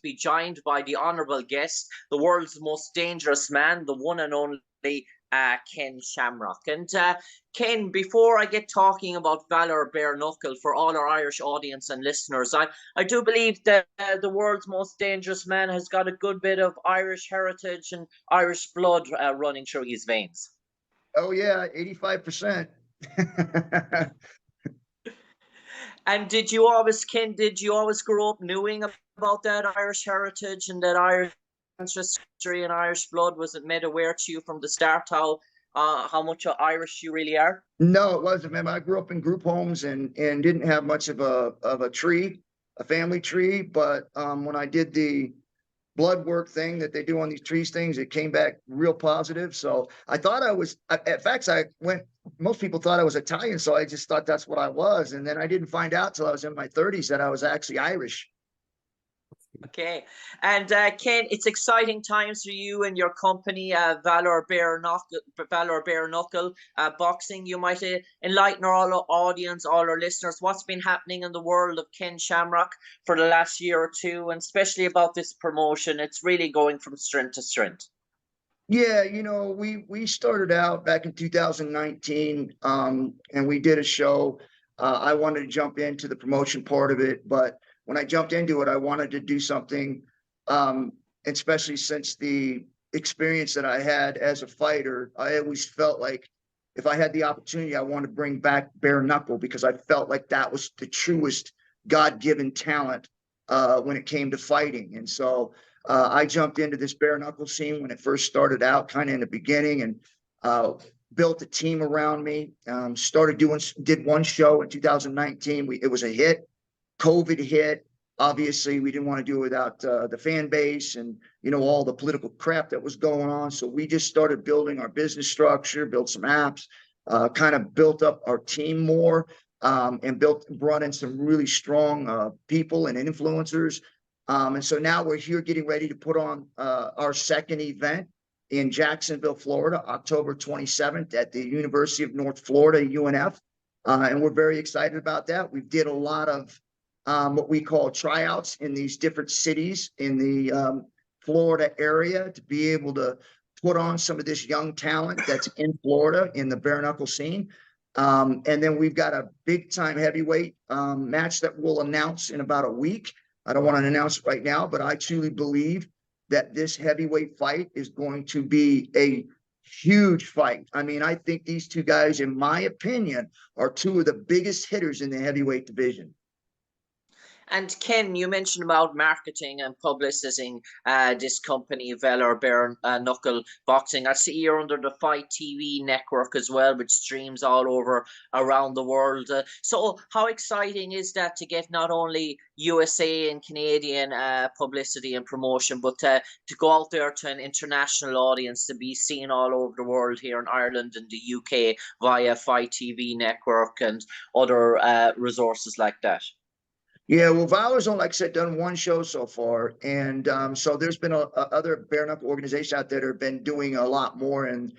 be joined by the honourable guest, the world's most dangerous man, the one and only Ken Shamrock. And Ken, before I get talking about Valor Bare Knuckle for all our Irish audience and listeners, I do believe that the world's most dangerous man has got a good bit of Irish heritage and Irish blood running through his veins. Oh yeah, 85%. And did you always, Ken, did you always grow up knowing about that Irish heritage and that Irish ancestry and Irish blood? Was it made aware to you from the start how much Irish you really are? No, it wasn't, man. I grew up in group homes and didn't have much of a tree, a family tree. But when I did the blood work thing that they do on these trees things, it came back real positive. So I thought I was, in fact, most people thought I was Italian. So I just thought that's what I was. And then I didn't find out till I was in my 30s that I was actually Irish. Okay. And Ken, it's exciting times for you and your company, Valor Bare Knuckle Boxing. You might enlighten all our audience, all our listeners, what's been happening in the world of Ken Shamrock for the last year or two, and especially about this promotion. It's really going from strength to strength. Yeah, we started out back in 2019, and we did a show. I wanted to jump into the promotion part of it, but when I jumped into it, I wanted to do something, especially since the experience that I had as a fighter. I always felt like if I had the opportunity, I wanted to bring back bare knuckle because I felt like that was the truest God-given talent when it came to fighting. And so I jumped into this bare knuckle scene when it first started out, kind of in the beginning, and built a team around me. Did one show in 2019. It was a hit. COVID hit. Obviously, we didn't want to do it without the fan base and, all the political crap that was going on. So we just started building our business structure, built some apps, kind of built up our team more, and brought in some really strong people and influencers. And so now we're here getting ready to put on our second event in Jacksonville, Florida, October 27th at the University of North Florida, UNF. And we're very excited about that. We did a lot of what we call tryouts in these different cities in the Florida area to be able to put on some of this young talent that's in Florida in the bare knuckle scene. And then we've got a big time heavyweight match that we'll announce in about a week. I don't want to announce it right now, but I truly believe that this heavyweight fight is going to be a huge fight. I mean, I think these two guys, in my opinion, are two of the biggest hitters in the heavyweight division. And Ken, you mentioned about marketing and publicizing this company, Valor Bare Knuckle Boxing. I see you're under the FITE TV network as well, which streams all over around the world. So how exciting is that to get not only USA and Canadian publicity and promotion, but to go out there to an international audience, to be seen all over the world here in Ireland and the UK via FITE TV network and other resources like that? Yeah, well, Valor's only, like I said, done one show so far. And so there's been other bare knuckle organizations out there that have been doing a lot more. And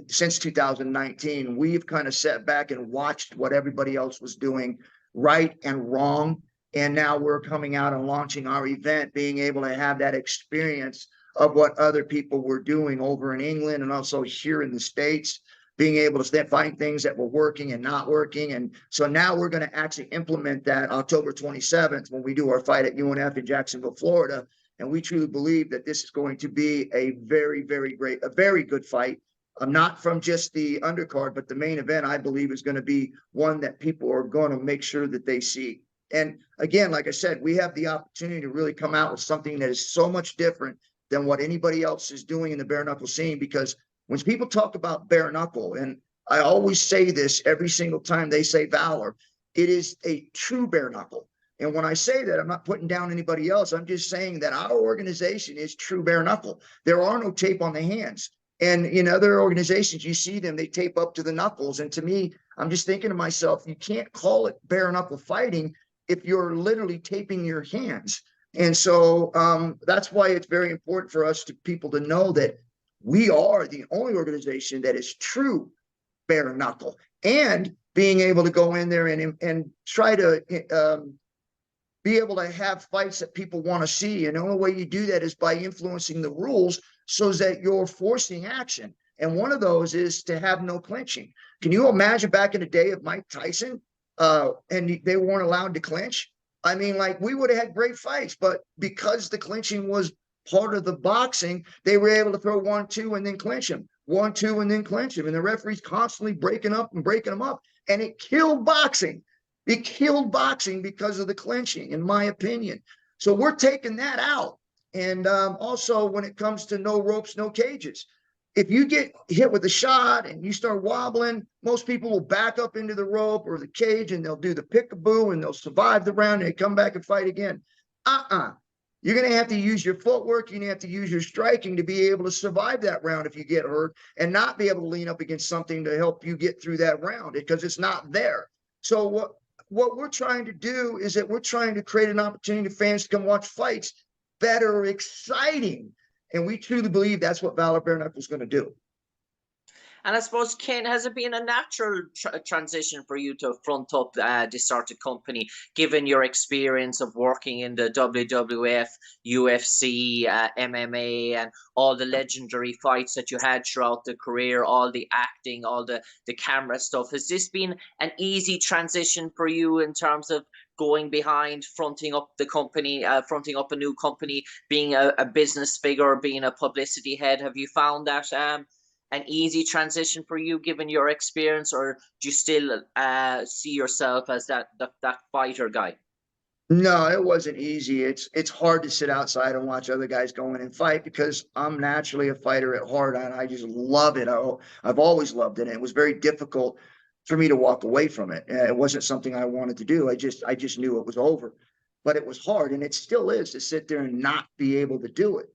since 2019, we've kind of sat back and watched what everybody else was doing, right and wrong. And now we're coming out and launching our event, being able to have that experience of what other people were doing over in England and also here in the States, being able to find things that were working and not working. And so now we're going to actually implement that October 27th when we do our fight at UNF in Jacksonville, Florida. And we truly believe that this is going to be a very, very good fight. Not from just the undercard, but the main event, I believe, is going to be one that people are going to make sure that they see. And again, like I said, we have the opportunity to really come out with something that is so much different than what anybody else is doing in the bare knuckle scene, because when people talk about bare knuckle, and I always say this every single time they say Valor, it is a true bare knuckle. And when I say that, I'm not putting down anybody else. I'm just saying that our organization is true bare knuckle. There are no tape on the hands. And in other organizations, you see them, they tape up to the knuckles. And to me, I'm just thinking to myself, you can't call it bare knuckle fighting if you're literally taping your hands. And so that's why it's very important for us people to know that we are the only organization that is true bare knuckle, and being able to go in there and try to be able to have fights that people want to see. And the only way you do that is by influencing the rules so that you're forcing action. And one of those is to have no clinching. Can you imagine back in the day of Mike Tyson and they weren't allowed to clinch? I mean, like, we would have had great fights, but because the clinching was part of the boxing, they were able to throw 1-2 and then clinch him, 1-2 and then clinch him. And the referee's constantly breaking up and breaking them up. And it killed boxing. It killed boxing because of the clinching, in my opinion. So we're taking that out. And also, when it comes to no ropes, no cages, if you get hit with a shot and you start wobbling, most people will back up into the rope or the cage and they'll do the pickaboo and they'll survive the round and they come back and fight again. You're going to have to use your footwork. You're going to have to use your striking to be able to survive that round if you get hurt and not be able to lean up against something to help you get through that round because it's not there. So what we're trying to do is that we're trying to create an opportunity for fans to come watch fights that are exciting. And we truly believe that's what Valor Bare Knuckle is going to do. And I suppose, Ken, has it been a natural transition for you to front up this sort of company, given your experience of working in the WWF, UFC, MMA, and all the legendary fights that you had throughout the career, all the acting, all the camera stuff? Has this been an easy transition for you in terms of going behind, fronting up the company, fronting up a new company, being a business figure, being a publicity head? Have you found that an easy transition for you given your experience, or do you still see yourself as that fighter guy? No, it wasn't easy. It's hard to sit outside and watch other guys go in and fight because I'm naturally a fighter at heart and I just love it. I've always loved it. And it was very difficult for me to walk away from it. It wasn't something I wanted to do. I just knew it was over. But it was hard, and it still is, to sit there and not be able to do it.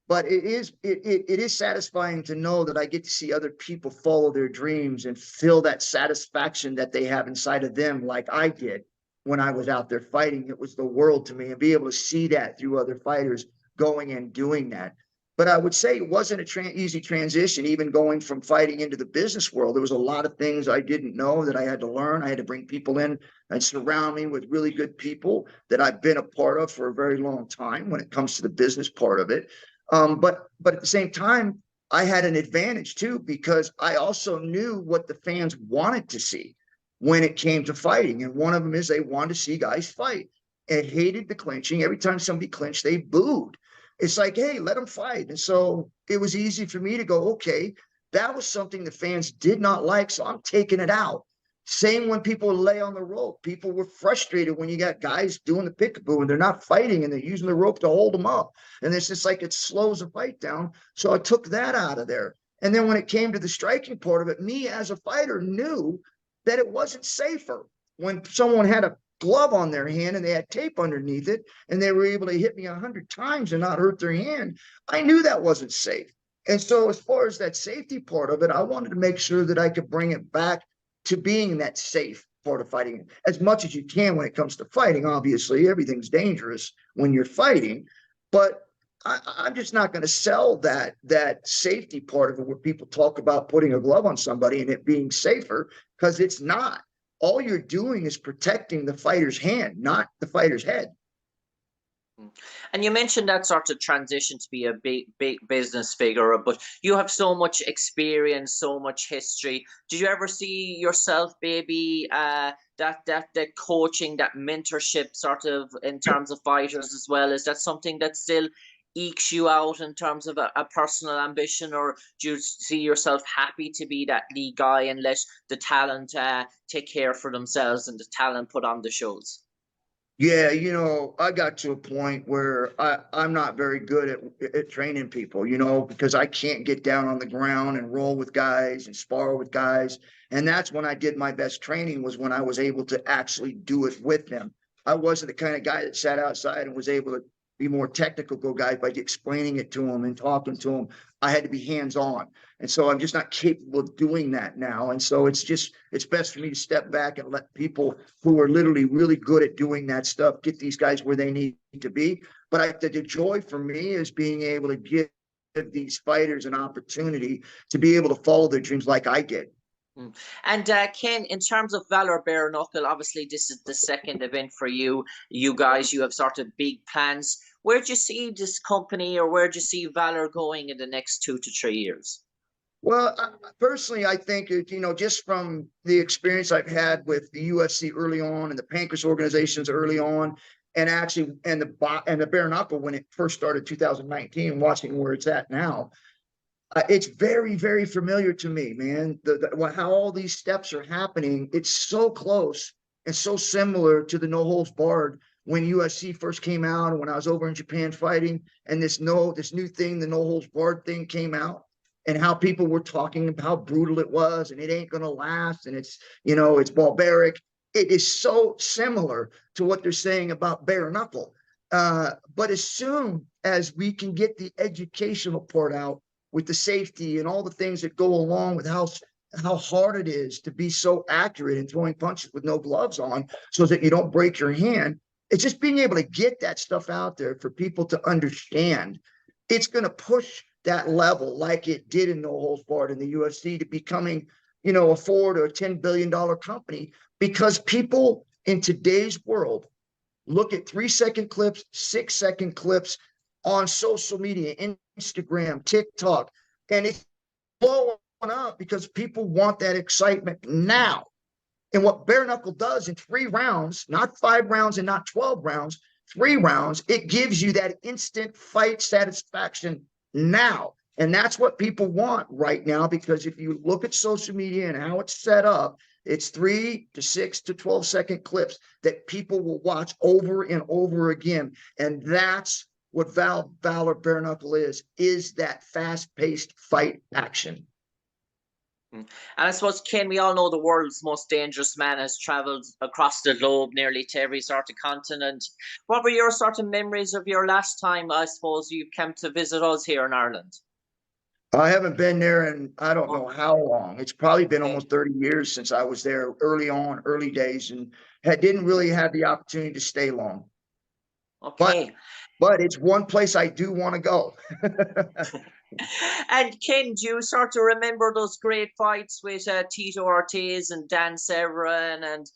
But it is satisfying to know that I get to see other people follow their dreams and feel that satisfaction that they have inside of them, like I did when I was out there fighting. It was the world to me, and be able to see that through other fighters going and doing that. But I would say it wasn't an easy transition, even going from fighting into the business world. There was a lot of things I didn't know that I had to learn. I had to bring people in and surround me with really good people that I've been a part of for a very long time when it comes to the business part of it. But at the same time, I had an advantage too, because I also knew what the fans wanted to see when it came to fighting. And one of them is they wanted to see guys fight and hated the clinching. Every time somebody clinched, they booed. It's like, hey, let them fight. And so it was easy for me to go, okay, that was something the fans did not like, so I'm taking it out. Same when people lay on the rope. People were frustrated when you got guys doing the pickaboo and they're not fighting and they're using the rope to hold them up. And it's just like it slows the fight down. So I took that out of there. And then when it came to the striking part of it, me as a fighter knew that it wasn't safer when someone had a glove on their hand and they had tape underneath it and they were able to hit me 100 times and not hurt their hand. I knew that wasn't safe. And so as far as that safety part of it, I wanted to make sure that I could bring it back to being that safe part of fighting as much as you can when it comes to fighting. Obviously, everything's dangerous when you're fighting, but I'm just not going to sell that safety part of it where people talk about putting a glove on somebody and it being safer, because it's not. All you're doing is protecting the fighter's hand, not the fighter's head. And you mentioned that sort of transition to be a big business figure, but you have so much experience, so much history. Did you ever see yourself, maybe that coaching, that mentorship sort of in terms of fighters as well? Is that something that still ekes you out in terms of a personal ambition, or do you see yourself happy to be that lead guy and let the talent take care for themselves and the talent put on the shows? Yeah, I got to a point where I'm not very good at training people, because I can't get down on the ground and roll with guys and spar with guys. And that's when I did my best training, was when I was able to actually do it with them. I wasn't the kind of guy that sat outside and was able to be more technical guy by explaining it to them and talking to them. I had to be hands-on. And so I'm just not capable of doing that now. And so it's best for me to step back and let people who are literally really good at doing that stuff get these guys where they need to be. But the joy for me is being able to give these fighters an opportunity to be able to follow their dreams like I did. Mm. And Ken, in terms of Valor Bare Knuckle, obviously this is the second event for you. You guys, you have sort of big plans. Where do you see this company, or where do you see Valor going in the next 2 to 3 years? Well, personally, I think just from the experience I've had with the UFC early on and the Pancreas organizations early on, and actually and the bare knuckle when it first started 2019, watching where it's at now, it's very, very familiar to me, man. How all these steps are happening, it's so close and so similar to the no holds barred when UFC first came out, and when I was over in Japan fighting, and this new thing, the no holds barred thing came out, and how people were talking about how brutal it was, and it ain't gonna last, and it's barbaric. It is so similar to what they're saying about bare knuckle. But as soon as we can get the educational part out with the safety and all the things that go along with how hard it is to be so accurate in throwing punches with no gloves on so that you don't break your hand. It's just being able to get that stuff out there for people to understand. It's going to push that level like it did in no holds barred in the UFC to becoming, a $4 to $10 billion company, because people in today's world look at 3-second clips, 6-second clips on social media, Instagram, TikTok, and it's blowing up because people want that excitement now. And what bare knuckle does in 3 rounds, not 5 rounds and not 12 rounds, 3 rounds, it gives you that instant fight satisfaction now. And that's what people want right now, because if you look at social media and how it's set up, it's 3 to 6 to 12-second clips that people will watch over and over again. And that's what Valor Bare Knuckle is that fast-paced fight action. And I suppose, Ken, we all know the world's most dangerous man has traveled across the globe, nearly to every sort of continent. What were your sort of memories of your last time, I suppose, you came to visit us here in Ireland? I haven't been there in I don't know how long. It's probably been Okay. almost 30 years since I was there early days, and didn't really have the opportunity to stay long. But Okay. it's one place I do want to go. And Ken, do you sort of remember those great fights with Tito Ortiz and Dan Severn, and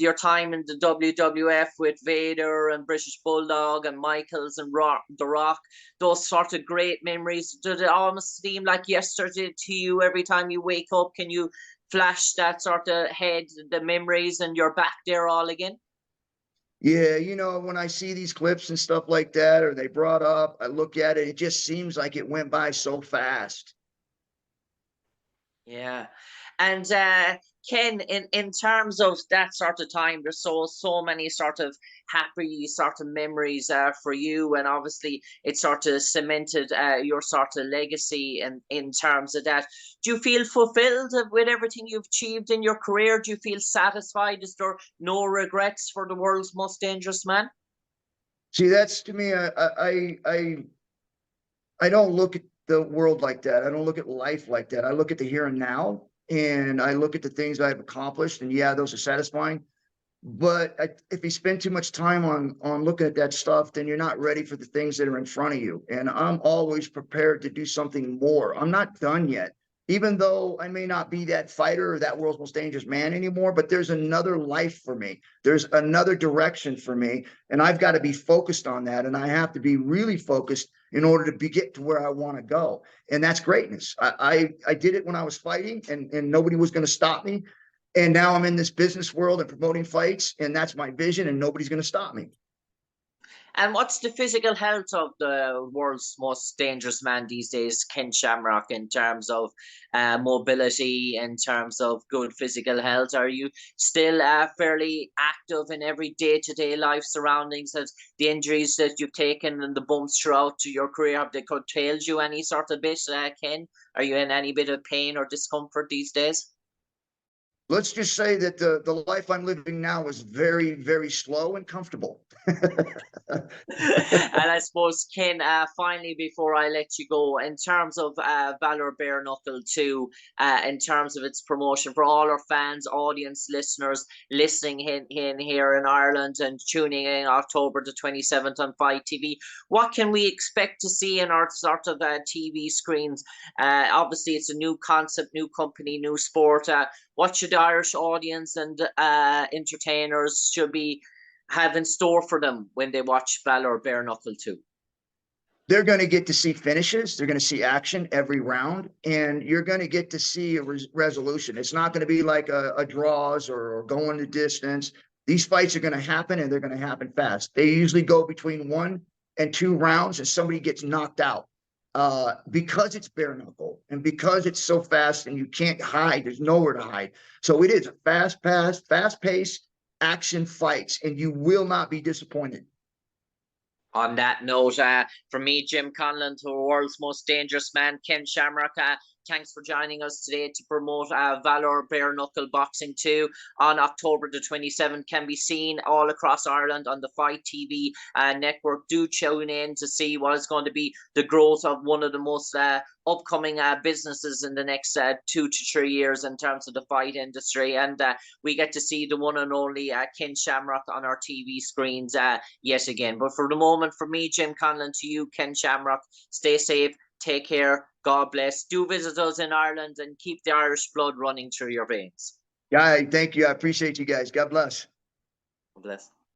your time in the WWF with Vader and British Bulldog and Michaels and The Rock? Those sort of great memories. Did it almost seem like yesterday to you every time you wake up? Can you flash that sort of head, the memories, and you're back there all again? Yeah, when I see these clips and stuff like that, or they brought up, I look at it, it just seems like it went by so fast. Yeah. And Ken, in terms of that sort of time, there's so many sort of happy sort of memories for you, and obviously it sort of cemented your sort of legacy in terms of that. Do you feel fulfilled with everything you've achieved in your career? Do you feel satisfied? Is there no regrets for the world's most dangerous man? See, that's to me, I don't look at the world like that. I don't look at life like that. I look at the here and now, and I look at the things I've accomplished, and yeah, those are satisfying. But if you spend too much time on looking at that stuff, then you're not ready for the things that are in front of you. And I'm always prepared to do something more. I'm not done yet, even though I may not be that fighter or that world's most dangerous man anymore. But there's another life for me. There's another direction for me, and I've got to be focused on that. And I have to be really focused in order to get to where I want to go. And that's greatness. I did it when I was fighting, and nobody was going to stop me. And now I'm in this business world and promoting fights, and that's my vision, and nobody's going to stop me. And what's the physical health of the world's most dangerous man these days, Ken Shamrock, in terms of mobility, in terms of good physical health? Are you still fairly active in every day-to-day life surroundings? Has the injuries that you've taken and the bumps throughout your career, have they curtailed you any sort of bit, Ken? Are you in any bit of pain or discomfort these days? Let's just say that the life I'm living now is very, very slow and comfortable. And I suppose, Ken, finally, before I let you go, in terms of Valor Bare Knuckle 2, in terms of its promotion for all our fans, audience, listeners listening in here in Ireland and tuning in October the 27th on FITE TV, what can we expect to see in our sort of TV screens? Obviously, it's a new concept, new company, new sport. What should the Irish audience and entertainers should be have in store for them when they watch Valor Bare Knuckle 2? They're going to get to see finishes. They're going to see action every round, and you're going to get to see a resolution. It's not going to be like a draws or going the distance. These fights are going to happen, and they're going to happen fast. They usually go between 1 and 2 rounds, and somebody gets knocked out. Because it's bare knuckle and because it's so fast and you can't hide, there's nowhere to hide. So it is a fast paced action fights, and you will not be disappointed. On that note, from me, Jim Conlan, to the world's most dangerous man, Ken Shamrock, thanks for joining us today to promote Valor Bare Knuckle Boxing 2 on October the 27th. Can be seen all across Ireland on the FITE TV network. Do tune in to see what is going to be the growth of one of the most upcoming businesses in the next 2 to 3 years in terms of the fight industry. And we get to see the one and only Ken Shamrock on our TV screens yet again. But for the moment, from me, Jim Conlan, to you, Ken Shamrock, stay safe, take care, God bless. Do visit us in Ireland and keep the Irish blood running through your veins. Yeah, thank you. I appreciate you guys. God bless. God bless.